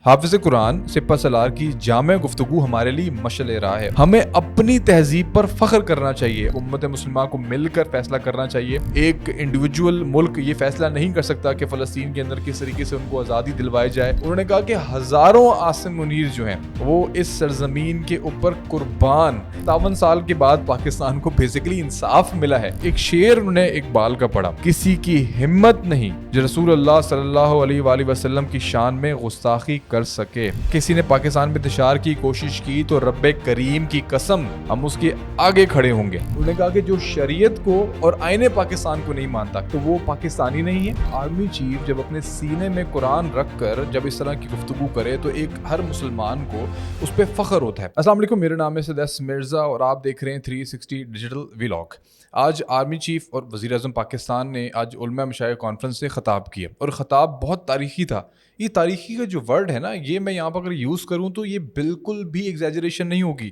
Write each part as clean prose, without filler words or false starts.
حافظ قرآن سپہ سالار کی جامع گفتگو ہمارے لیے مشعل راہ ہے۔ ہمیں اپنی تہذیب پر فخر کرنا چاہیے، امت مسلمہ کو مل کر فیصلہ کرنا چاہیے۔ ایک انڈیویجول ملک یہ فیصلہ نہیں کر سکتا کہ فلسطین کے اندر کس طریقے سے ان کو آزادی دلوائی جائے۔ انہوں نے کہا کہ ہزاروں عاصم منیر جو ہیں وہ اس سرزمین کے اوپر قربان۔ 57 سال کے بعد پاکستان کو بیسیکلی انصاف ملا ہے۔ ایک شعر انہوں نے اقبال کا پڑھا، کسی کی ہمت نہیں جو رسول اللہ صلی اللہ علیہ وآلہ وسلم کی شان میں گستاخی کر سکے۔ کسی نے پاکستان میں انتشار کی کوشش کی تو رب کریم کی قسم ہم اس کے آگے کھڑے ہوں گے۔ انہوں نے کہا کہ جو شریعت کو اور آئین پاکستان کو نہیں مانتا تو وہ پاکستانی نہیں ہے۔ آرمی چیف جب اپنے سینے میں قرآن رکھ کر جب اس طرح کی گفتگو کرے تو ایک ہر مسلمان کو اس پہ فخر ہوتا ہے۔ السلام علیکم، میرا نام ہے سدیس مرزا اور آپ دیکھ رہے ہیں 360 ڈیجیٹل ویلاگ۔ آج آرمی چیف اور وزیر اعظم پاکستان نے آج علماء مشائخ کانفرنس سے خطاب کیا اور خطاب بہت تاریخی تھا۔ یہ تاریخی کا جو ورڈ ہے نا، یہ میں یہاں پر اگر یوز کروں تو یہ بالکل بھی ایگزیجریشن نہیں ہوگی۔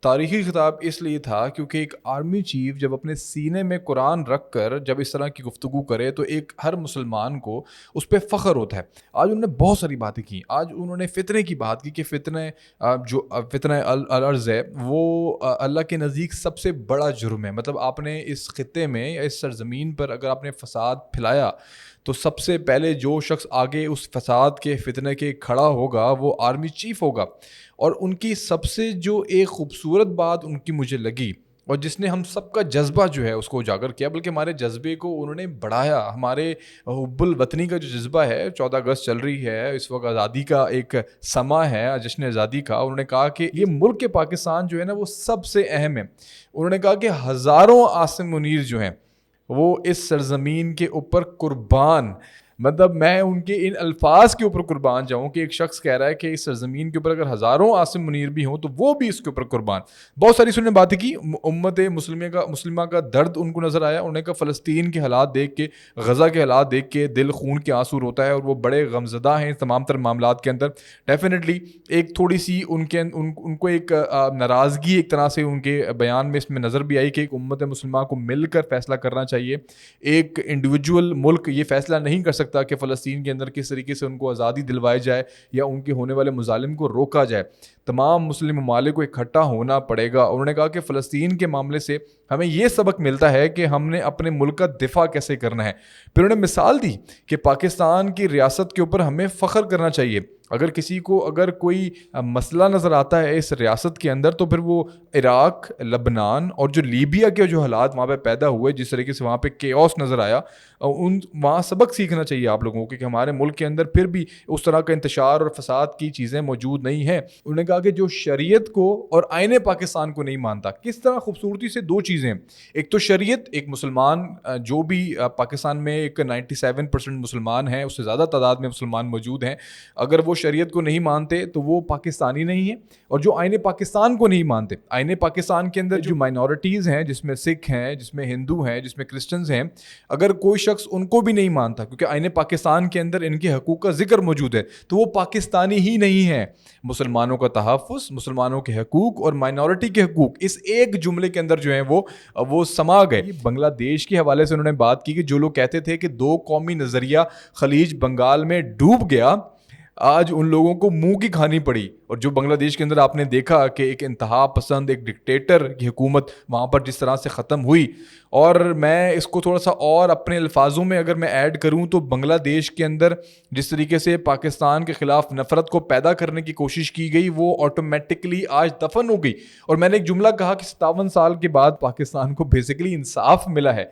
تاریخی خطاب اس لیے تھا کیونکہ ایک آرمی چیف جب اپنے سینے میں قرآن رکھ کر جب اس طرح کی گفتگو کرے تو ایک ہر مسلمان کو اس پہ فخر ہوتا ہے۔ آج انہوں نے بہت ساری باتیں کی۔ آج انہوں نے فتنے کی بات کی کہ فتنہ الارض ہے وہ اللہ کے نزدیک سب سے بڑا جرم ہے۔ مطلب آپ نے اس خطے میں یا اس سرزمین پر اگر آپ نے فساد پھیلایا تو سب سے پہلے جو شخص آگے اس فساد کے فتنے کے کھڑا ہوگا وہ آرمی چیف ہوگا۔ اور ان کی سب سے جو ایک خوبصورت بات ان کی مجھے لگی اور جس نے ہم سب کا جذبہ جو ہے اس کو اجاگر کیا، بلکہ ہمارے جذبے کو انہوں نے بڑھایا۔ ہمارے حب الوطنی کا جو جذبہ ہے، 14 اگست چل رہی ہے، اس وقت آزادی کا ایک سما ہے، جشن آزادی کا۔ انہوں نے کہا کہ یہ ملک کے پاکستان جو ہے نا وہ سب سے اہم ہے۔ انہوں نے کہا کہ ہزاروں عاصم منیر جو ہیں وہ اس سرزمین کے اوپر قربان۔ مطلب میں ان کے ان الفاظ کے اوپر قربان جاؤں کہ ایک شخص کہہ رہا ہے کہ اس سرزمین کے اوپر اگر ہزاروں عاصم منیر بھی ہوں تو وہ بھی اس کے اوپر قربان۔ بہت ساری سننے باتیں کی۔ امت مسلمہ کا درد ان کو نظر آیا۔ انہوں نے کہا فلسطین کے حالات دیکھ کے، غزہ کے حالات دیکھ کے دل خون کے آنسو روتا ہے اور وہ بڑے غمزدہ ہیں تمام تر معاملات کے اندر۔ ڈیفینیٹلی ایک تھوڑی سی ان کو ایک ناراضگی ایک طرح سے ان کے بیان میں اس میں نظر بھی آئی کہ ایک امت مسلمہ کو مل کر فیصلہ کرنا چاہیے۔ ایک انڈیویجول ملک یہ فیصلہ نہیں کر سکتا کہ فلسطین کے اندر کس طریقے سے ان کو آزادی دلوائی جائے یا ان کے ہونے والے مظالم کو روکا جائے۔ تمام مسلم ممالک کو اکٹھا ہونا پڑے گا۔ انہوں نے کہا کہ فلسطین کے معاملے سے ہمیں یہ سبق ملتا ہے کہ ہم نے اپنے ملک کا دفاع کیسے کرنا ہے۔ پھر انہوں نے مثال دی کہ پاکستان کی ریاست کے اوپر ہمیں فخر کرنا چاہیے۔ اگر کسی کو اگر کوئی مسئلہ نظر آتا ہے اس ریاست کے اندر تو پھر وہ عراق، لبنان اور جو لیبیا کے جو حالات وہاں پہ پیدا ہوئے، جس طریقے سے وہاں پہ کیوس نظر آیا، وہاں سبق سیکھنا چاہیے آپ لوگوں کو کہ ہمارے ملک کے اندر پھر بھی اس طرح کا انتشار اور فساد کی چیزیں موجود نہیں ہیں۔ انہوں نے کہا کہ جو شریعت کو اور آئین پاکستان کو نہیں مانتا، کس طرح خوبصورتی سے دو چیزیں ہیں۔ ایک تو شریعت، ایک مسلمان جو بھی پاکستان میں ایک 97% مسلمان ہیں، اس سے زیادہ تعداد میں مسلمان موجود ہیں، اگر وہ شریعت کو نہیں مانتے تو وہ پاکستانی نہیں ہیں۔ اور جو آئین پاکستان کو نہیں مانتے، آئین پاکستان کے اندر جو مائنورٹیز ہیں، جس میں سکھ ہیں، جس میں ہندو ہیں، جس میں کرسچنز ہیں، اگر کوئی شخص ان کو بھی نہیں مانتا کیونکہ آئین پاکستان کے اندر ان کے حقوق کا ذکر موجود ہے تو وہ پاکستانی ہی نہیں ہے۔ مسلمانوں کا تحفظ، مسلمانوں کے حقوق اور مائنورٹی کے حقوق اس ایک جملے کے اندر جو ہیں وہ سما گئے۔ بنگلہ دیش کے حوالے سے انہوں نے بات کی کہ جو لوگ کہتے تھے کہ دو قومی نظریہ خلیج بنگال میں ڈوب گیا، آج ان لوگوں کو منہ کی کھانی پڑی۔ اور جو بنگلہ دیش کے اندر آپ نے دیکھا کہ ایک انتہا پسند ایک ڈکٹیٹر کی حکومت وہاں پر جس طرح سے ختم ہوئی، اور میں اس کو تھوڑا سا اور اپنے الفاظوں میں اگر میں ایڈ کروں تو بنگلہ دیش کے اندر جس طریقے سے پاکستان کے خلاف نفرت کو پیدا کرنے کی کوشش کی گئی وہ آٹومیٹکلی آج دفن ہو گئی۔ اور میں نے ایک جملہ کہا کہ 57 سال کے بعد پاکستان کو بیسیکلی انصاف ملا ہے۔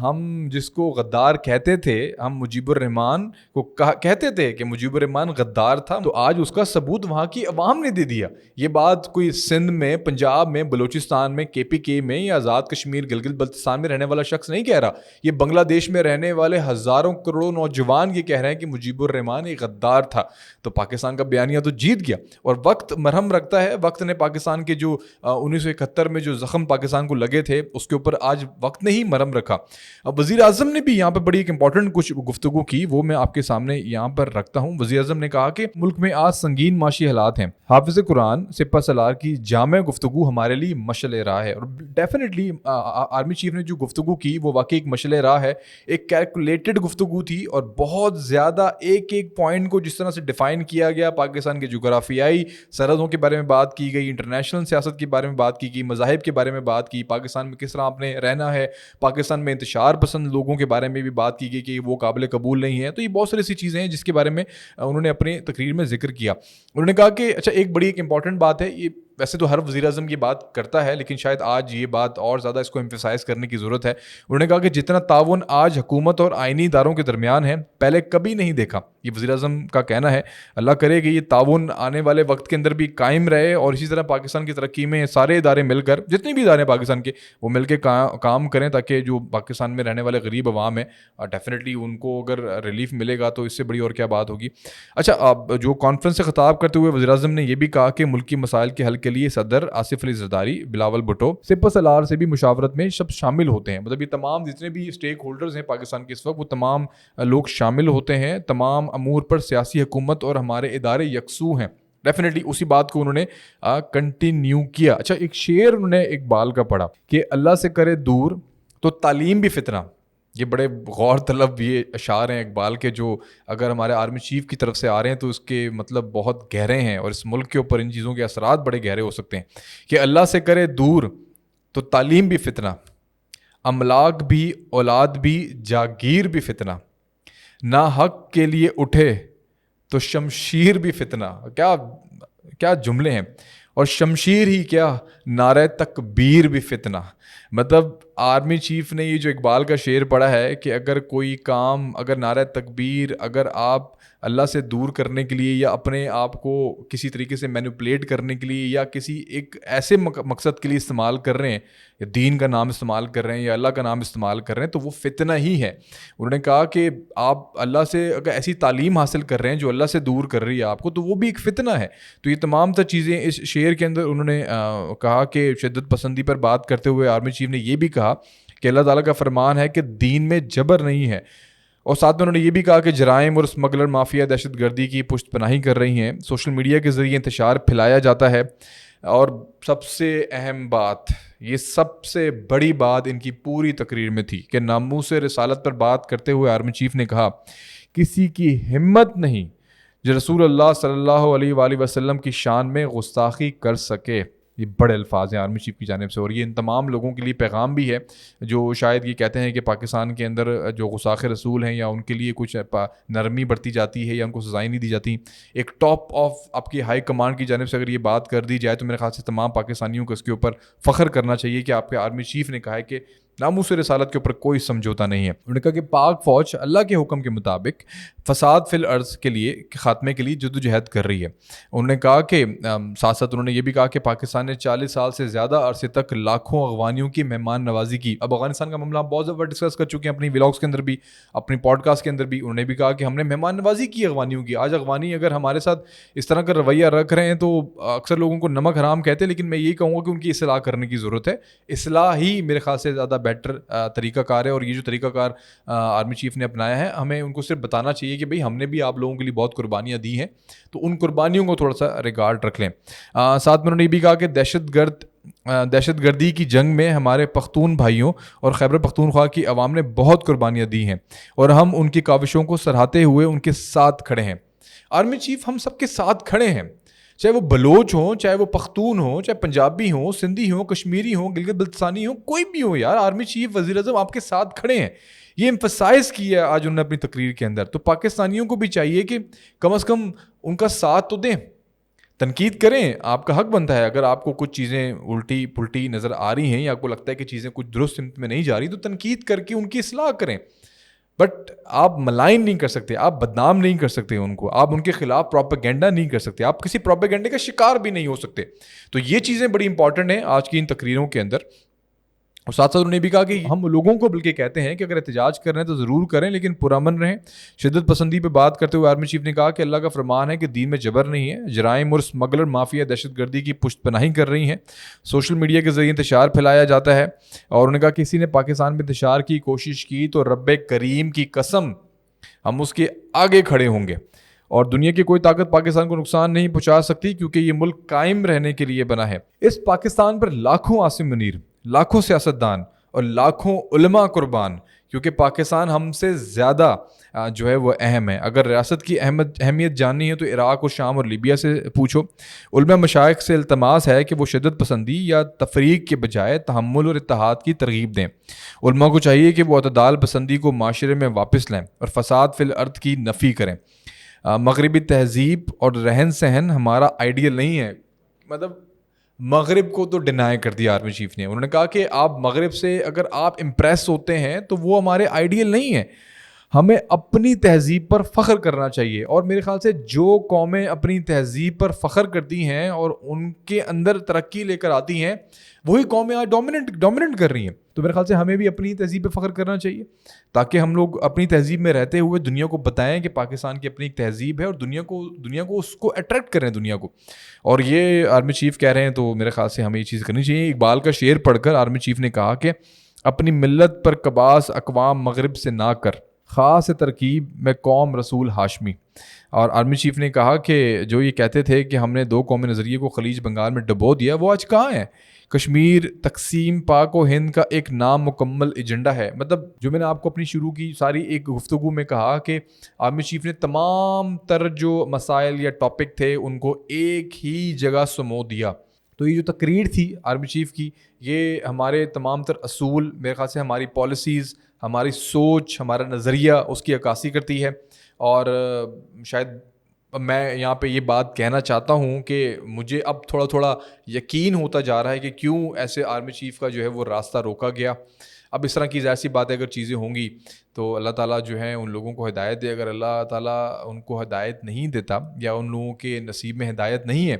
ہم جس کو غدار کہتے تھے، ہم مجیب الرحمان کو کہتے تھے کہ مجیب الرحمان غدار تھا، تو آج اس کا ثبوت وہاں کی عوام نے دے دیا۔ یہ بات کوئی سندھ میں، پنجاب میں، بلوچستان میں، KPK میں یا آزاد کشمیر گلگت بلتستان میں رہنے والا شخص نہیں کہہ رہا، یہ بنگلہ دیش میں رہنے والے ہزاروں کروڑوں نوجوان یہ کہہ رہے ہیں کہ مجیب الرحمان ایک غدار تھا۔ تو پاکستان کا بیانیہ تو جیت گیا اور وقت مرہم رکھتا ہے۔ وقت نے پاکستان کے جو 1971 میں جو زخم پاکستان کو لگے تھے اس کے اوپر آج وقت نے ہی مرہم رکھا۔ اب وزیر اعظم نے بھی یہاں پہ بڑی ایک امپورٹنٹ کچھ گفتگو کی، وہ میں آپ کے سامنے یہاں پر رکھتا ہوں۔ وزیر اعظم نے کہا کہ ملک میں آج سنگین معاشی حالات ہیں حافظ قرآن سپہ سالار کی جامع گفتگو ہمارے لیے مشعل راہ ہے, اور ڈیفینیٹلی آرمی چیف نے جو گفتگو کی وہ واقعی ایک مشعل راہ ہے. ایک کیلکولیٹڈ گفتگو تھی اور بہت زیادہ ایک ایک پوائنٹ کو جس طرح سے ڈیفائن کیا گیا, پاکستان کے جغرافیائی سرحدوں کے بارے میں بات کی گئی, انٹرنیشنل سیاست کے بارے میں بات کی گئی, مذاہب کے بارے میں بات کی, پاکستان میں کس طرح آپ نے رہنا ہے, پاکستان میں انتشار پسند لوگوں کے بارے میں بھی بات کی گئی کہ وہ قابل قبول نہیں ہے. تو یہ بہت ساری ایسی چیزیں ہیں جس کے بارے میں انہوں نے اپنی تقریر میں ذکر کیا. انہوں نے کہا کہ اچھا ایک بڑی ایک امپورٹنٹ بات ہے, یہ ویسے تو ہر وزیر اعظم یہ بات کرتا ہے لیکن شاید آج یہ بات اور زیادہ اس کو ایمفیسائز کرنے کی ضرورت ہے. انہوں نے کہا کہ جتنا تعاون آج حکومت اور آئینی اداروں کے درمیان ہے پہلے کبھی نہیں دیکھا. یہ وزیر اعظم کا کہنا ہے. اللہ کرے کہ یہ تعاون آنے والے وقت کے اندر بھی قائم رہے اور اسی طرح پاکستان کی ترقی میں سارے ادارے مل کر, جتنے بھی ادارے پاکستان کے, وہ مل کے کام کریں تاکہ جو پاکستان میں رہنے والے غریب عوام ہیں ڈیفینیٹلی ان کو اگر ریلیف ملے گا تو اس سے بڑی اور کیا بات ہوگی. اچھا اب جو کانفرنس سے خطاب کرتے ہوئے وزیر اعظم نے یہ بھی کہا کہ ملکی مسائل کے حل کے لیے صدر آصف علی زرداری, بلاول بھٹو, سپہ سالار سے بھی مشاورت میں سب شامل ہوتے ہیں. مطلب یہ تمام جتنے بھی اسٹیک ہولڈرز ہیں پاکستان کے اس وقت وہ تمام لوگ شامل ہوتے ہیں. تمام امور پر سیاسی حکومت اور ہمارے ادارے یکسو ہیں. ڈیفینیٹلی اسی بات کو انہوں نے کنٹینیو کیا. اچھا ایک شعر انہوں نے اقبال کا پڑھا کہ اللہ سے کرے دور تو تعلیم بھی فتنہ. یہ بڑے غور طلب یہ اشعار ہیں اقبال کے جو اگر ہمارے آرمی چیف کی طرف سے آ رہے ہیں تو اس کے مطلب بہت گہرے ہیں اور اس ملک کے اوپر ان چیزوں کے اثرات بڑے گہرے ہو سکتے ہیں. کہ اللہ سے کرے دور تو تعلیم بھی فتنہ, املاک بھی, اولاد بھی, جاگیر بھی فتنہ, نا حق کے لیے اٹھے تو شمشیر بھی فتنہ. کیا جملے ہیں. اور شمشیر ہی کیا نعرہ تکبیر بھی فتنہ. مطلب آرمی چیف نے یہ جو اقبال کا شعر پڑھا ہے کہ اگر کوئی کام, اگر نعرہ تکبیر اگر آپ اللہ سے دور کرنے کے لیے یا اپنے آپ کو کسی طریقے سے مینیپولیٹ کرنے کے لیے یا کسی ایک ایسے مقصد کے لیے استعمال کر رہے ہیں, یا دین کا نام استعمال کر رہے ہیں یا اللہ کا نام استعمال کر رہے ہیں, تو وہ فتنہ ہی ہے. انہوں نے کہا کہ آپ اللہ سے اگر ایسی تعلیم حاصل کر رہے ہیں جو اللہ سے دور کر رہی ہے آپ کو, تو وہ بھی ایک فتنہ ہے. تو یہ تمام تر چیزیں اس شعر کے اندر انہوں نے کہا. کہ شدت پسندی پر بات کرتے ہوئے آرمی چیف نے یہ بھی کہا کہ اللہ تعالیٰ کا فرمان ہے کہ دین میں جبر نہیں ہے. اور ساتھ میں انہوں نے یہ بھی کہا کہ جرائم اور اسمگلر مافیا دہشت گردی کی پشت پناہی کر رہی ہیں, سوشل میڈیا کے ذریعے انتشار پھیلایا جاتا ہے. اور سب سے اہم بات, یہ سب سے بڑی بات ان کی پوری تقریر میں تھی کہ ناموس رسالت پر بات کرتے ہوئے آرمی چیف نے کہا کسی کی ہمت نہیں جو رسول اللہ صلی اللہ علیہ وآلہ وسلم کی شان میں گستاخی کر سکے. یہ بڑے الفاظ ہیں آرمی چیف کی جانب سے, اور یہ ان تمام لوگوں کے لیے پیغام بھی ہے جو شاید یہ کہتے ہیں کہ پاکستان کے اندر جو گستاخ رسول ہیں یا ان کے لیے کچھ نرمی برتی جاتی ہے یا ان کو سزائیں نہیں دی جاتی. ایک ٹاپ آف آپ کی ہائی کمانڈ کی جانب سے اگر یہ بات کر دی جائے تو میرے خیال سے تمام پاکستانیوں کو اس کے اوپر فخر کرنا چاہیے کہ آپ کے آرمی چیف نے کہا ہے کہ ناموس رسالت کے اوپر کوئی سمجھوتا نہیں ہے. انہوں نے کہا کہ پاک فوج اللہ کے حکم کے مطابق فساد فی الارض کے لیے خاتمے کے لیے جدوجہد کر رہی ہے. انہوں نے کہا کہ ساتھ ساتھ انہوں نے یہ بھی کہا کہ پاکستان نے 40 سال سے زیادہ عرصے تک لاکھوں افغانیوں کی مہمان نوازی کی. اب افغانستان کا معاملہ بہت زیادہ ڈسکس کر چکے ہیں اپنی ولاگس کے اندر بھی, اپنی پوڈ کاسٹ کے اندر بھی. انہوں نے بھی کہا کہ ہم نے مہمان نوازی کی افغانیوں کی. آج افغانی اگر ہمارے ساتھ اس طرح کا رویہ رکھ رہے ہیں تو اکثر لوگوں کو نمک حرام کہتے ہیں, لیکن میں یہی کہوں گا کہ ان کی اصلاح کرنے کی ضرورت ہے. اصلاح ہی میرے خیال سے زیادہ بیٹر طریقہ کار ہے, اور یہ جو طریقہ کار آرمی چیف نے اپنایا ہے ہمیں ان کو صرف بتانا چاہیے کہ بھئی ہم نے بھی آپ لوگوں کے لیے بہت قربانیاں دی ہیں, تو ان قربانیوں کو تھوڑا سا ریگارڈ رکھ لیں. ساتھ میں انہوں نے یہ بھی کہا کہ دہشت گردی کی جنگ میں ہمارے پختون بھائیوں اور خیبر پختونخوا کی عوام نے بہت قربانیاں دی ہیں اور ہم ان کی کاوشوں کو سراہتے ہوئے ان کے ساتھ کھڑے ہیں. آرمی چیف ہم سب کے ساتھ کھڑے ہیں, چاہے وہ بلوچ ہوں, چاہے وہ پختون ہوں, چاہے پنجابی ہوں, سندھی ہوں, کشمیری ہوں, گلگت بلتستانی ہوں, کوئی بھی ہو یار, آرمی چیف وزیر اعظم آپ کے ساتھ کھڑے ہیں. یہ ایمفسائز کیا ہے آج انہوں نے اپنی تقریر کے اندر. تو پاکستانیوں کو بھی چاہیے کہ کم از کم ان کا ساتھ تو دیں, تنقید کریں, آپ کا حق بنتا ہے. اگر آپ کو کچھ چیزیں الٹی پلٹی نظر آ رہی ہیں یا آپ کو لگتا ہے کہ چیزیں کچھ درست سمت میں نہیں جا رہی, تو تنقید کر کے ان کی اصلاح کریں. بٹ آپ ملائن نہیں کر سکتے, آپ بدنام نہیں کر سکتے ان کو, آپ ان کے خلاف پروپیگنڈا نہیں کر سکتے, آپ کسی پروپیگنڈے کا شکار بھی نہیں ہو سکتے. تو یہ چیزیں بڑی امپورٹنٹ ہیں آج کی ان تقریروں کے اندر. اور ساتھ ساتھ انہوں نے بھی کہا کہ ہم لوگوں کو بلکہ کہتے ہیں کہ اگر احتجاج کر رہے ہیں تو ضرور کریں لیکن پرامن رہیں. شدت پسندی پہ بات کرتے ہوئے آرمی چیف نے کہا کہ اللہ کا فرمان ہے کہ دین میں جبر نہیں ہے. جرائم اور اسمگلر مافیا دہشت گردی کی پشت پناہی کر رہی ہیں, سوشل میڈیا کے ذریعے انتشار پھیلایا جاتا ہے. اور انہوں نے کہا کہ کسی نے پاکستان میں انتشار کی کوشش کی تو رب کریم کی قسم ہم اس کے آگے کھڑے ہوں گے. اور دنیا کی کوئی طاقت پاکستان کو نقصان نہیں پہنچا سکتی کیونکہ یہ ملک قائم رہنے کے لیے بنا ہے. اس پاکستان پر لاکھوں عاصم منیر، لاکھوں سیاستدان اور لاکھوں علماء قربان، کیونکہ پاکستان ہم سے زیادہ جو ہے وہ اہم ہے. اگر ریاست کی اہمیت جاننی ہے تو عراق اور شام اور لیبیا سے پوچھو. علماء مشائخ سے التماس ہے کہ وہ شدت پسندی یا تفریق کے بجائے تحمل اور اتحاد کی ترغیب دیں. علماء کو چاہیے کہ وہ اعتدال پسندی کو معاشرے میں واپس لیں اور فساد فی الارض کی نفی کریں. مغربی تہذیب اور رہن سہن ہمارا آئیڈیل نہیں ہے. مطلب مغرب کو تو ڈینائی کر دیا آرمی چیف نے. انہوں نے کہا کہ آپ مغرب سے اگر آپ امپریس ہوتے ہیں تو وہ ہمارے آئیڈیل نہیں ہے. ہمیں اپنی تہذیب پر فخر کرنا چاہیے، اور میرے خیال سے جو قومیں اپنی تہذیب پر فخر کرتی ہیں اور ان کے اندر ترقی لے کر آتی ہیں وہی قومیں آج ڈومیننٹ کر رہی ہیں. تو میرے خیال سے ہمیں بھی اپنی تہذیب پہ فخر کرنا چاہیے تاکہ ہم لوگ اپنی تہذیب میں رہتے ہوئے دنیا کو بتائیں کہ پاکستان کی اپنی ایک تہذیب ہے اور دنیا کو اس کو اٹریکٹ کریں دنیا کو. اور یہ آرمی چیف کہہ رہے ہیں تو میرے خیال سے ہمیں یہ چیز کرنی چاہیے. اقبال کا شعر پڑھ کر آرمی چیف نے کہا کہ اپنی ملت پر قباس اقوام مغرب سے نہ کر، خاص ترکیب میں قوم رسول ہاشمی. اور آرمی چیف نے کہا کہ جو یہ کہتے تھے کہ ہم نے دو قومی نظریے کو خلیج بنگال میں ڈبو دیا، وہ آج کہاں ہیں؟ کشمیر تقسیم پاک و ہند کا ایک نامکمل ایجنڈا ہے. مطلب جو میں نے آپ کو اپنی شروع کی ساری ایک گفتگو میں کہا کہ آرمی چیف نے تمام تر جو مسائل یا ٹاپک تھے ان کو ایک ہی جگہ سمو دیا. تو یہ جو تقریر تھی آرمی چیف کی، یہ ہمارے تمام تر اصول، میرے خیال سے ہماری پالیسیز، ہماری سوچ، ہمارا نظریہ اس کی عکاسی کرتی ہے. اور شاید میں یہاں پہ یہ بات کہنا چاہتا ہوں کہ مجھے اب تھوڑا تھوڑا یقین ہوتا جا رہا ہے کہ کیوں ایسے آرمی چیف کا جو ہے وہ راستہ روکا گیا. اب اس طرح کی ظاہر سی بات ہے، اگر چیزیں ہوں گی تو اللہ تعالیٰ جو ہے ان لوگوں کو ہدایت دے. اگر اللہ تعالیٰ ان کو ہدایت نہیں دیتا یا ان لوگوں کے نصیب میں ہدایت نہیں ہے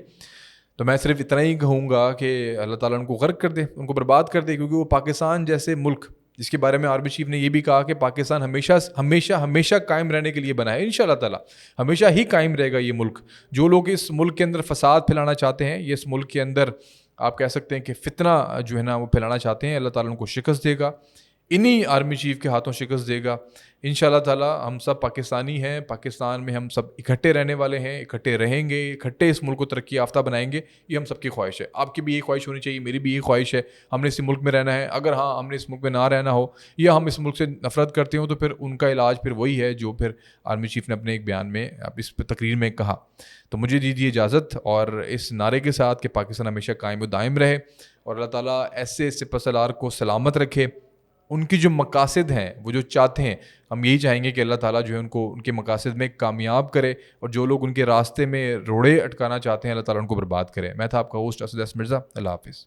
تو میں صرف اتنا ہی کہوں گا کہ اللہ تعالیٰ ان کو غرق کر دے، ان کو برباد کر دے. کیونکہ وہ پاکستان جیسے ملک جس کے بارے میں آرمی چیف نے یہ بھی کہا کہ پاکستان ہمیشہ قائم رہنے کے لیے بنا ہے، انشاءاللہ تعالیٰ ہمیشہ ہی قائم رہے گا یہ ملک. جو لوگ اس ملک کے اندر فساد پھیلانا چاہتے ہیں، یہ اس ملک کے اندر آپ کہہ سکتے ہیں کہ فتنہ جو ہے نا وہ پھیلانا چاہتے ہیں، اللہ تعالیٰ ان کو شکست دے گا، انہی آرمی چیف کے ہاتھوں شکست دے گا انشاءاللہ تعالیٰ. ہم سب پاکستانی ہیں، پاکستان میں ہم سب اکٹھے رہنے والے ہیں، اکٹھے رہیں گے، اکٹھے اس ملک کو ترقی یافتہ بنائیں گے. یہ ہم سب کی خواہش ہے. آپ کی بھی یہی خواہش ہونی چاہیے، میری بھی یہی خواہش ہے. ہم نے اس ملک میں رہنا ہے. اگر ہم نے اس ملک میں نہ رہنا ہو یا ہم اس ملک سے نفرت کرتے ہوں تو پھر ان کا علاج پھر وہی ہے جو پھر آرمی چیف نے اپنے ایک بیان میں اس تقریر میں کہا. تو مجھے دیجیے اجازت اور اس نعرے کے ساتھ کہ پاکستان ہمیشہ قائم و دائم رہے اور اللہ تعالیٰ ایسے سپہ سالار کو سلامت رکھے. ان کی جو مقاصد ہیں، وہ جو چاہتے ہیں، ہم یہی چاہیں گے کہ اللہ تعالیٰ جو ہے ان کو ان کے مقاصد میں کامیاب کرے، اور جو لوگ ان کے راستے میں روڑے اٹکانا چاہتے ہیں اللہ تعالیٰ ان کو برباد کرے. میں تھا آپ کا ہوسٹ اسد مرزا. اللہ حافظ.